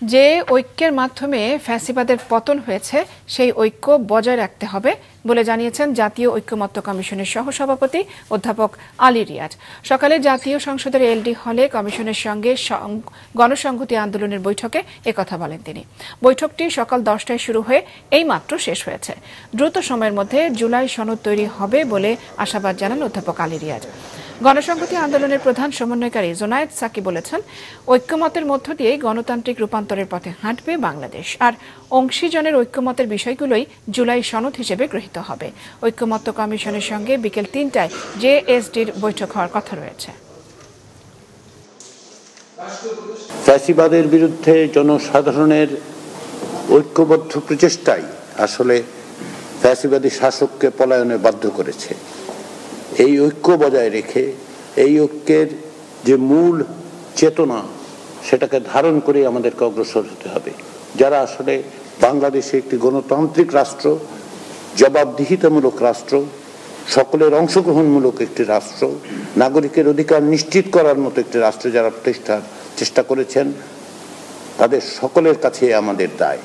যে ঐক্যের মাধ্যমে ফ্যাসিবাদের পতন হয়েছে সেই ঐক্য বজায় রাখতে হবে বলে জানিয়েছেন জাতীয় ঐক্যমত্য কমিশনের সহসভাপতি অধ্যাপক আলী রিয়াজ। সকালে জাতীয় সংসদের এলডি হলে কমিশনের সঙ্গে গণসংহতি আন্দোলনের বৈঠকে একথা বলেন তিনি। বৈঠকটি সকাল 10টায় শুরু হয়ে এইমাত্র শেষ হয়েছে। দ্রুত সময়ের মধ্যে জুলাই সনদ তৈরি হবে বলে আশাবাদ জানান অধ্যাপক আলী রিয়াজ। গণসংহতি আন্দোলনের প্রধান সমন্বয়কারী জোনায়েদ সাকি বলেছেন, ঐক্যমতের মধ্য দিয়ে গণতান্ত্রিক রূপান্তরের পথে হাঁটবে বাংলাদেশ, আর অংশীজনের ঐক্যমতের বিষয়গুলোই জুলাই সনদ হিসেবে গৃহীত হবে। ঐক্যমত্য কমিশনের সঙ্গে বিকেল 3টায় জেএসডির বৈঠক হওয়ার কথা রয়েছে। ফ্যাসিবাদের বিরুদ্ধে জনসাধারণের ঐক্যবদ্ধ প্রচেষ্টাই আসলে ফ্যাসিবাদী শাসককে পলায়নে বাধ্য করেছে। এই ঐক্য বজায় রেখে এই ঐক্যের যে মূল চেতনা সেটাকে ধারণ করে আমাদেরকে অগ্রসর হতে হবে। যারা আসলে বাংলাদেশে একটি গণতান্ত্রিক রাষ্ট্র, জবাবদিহিতামূলক রাষ্ট্র, সকলের অংশগ্রহণমূলক একটি রাষ্ট্র, নাগরিকের অধিকার নিশ্চিত করার মতো একটি রাষ্ট্র যারা প্রতিষ্ঠার চেষ্টা করেছেন, তাদের সকলের কাছে আমাদের দায়।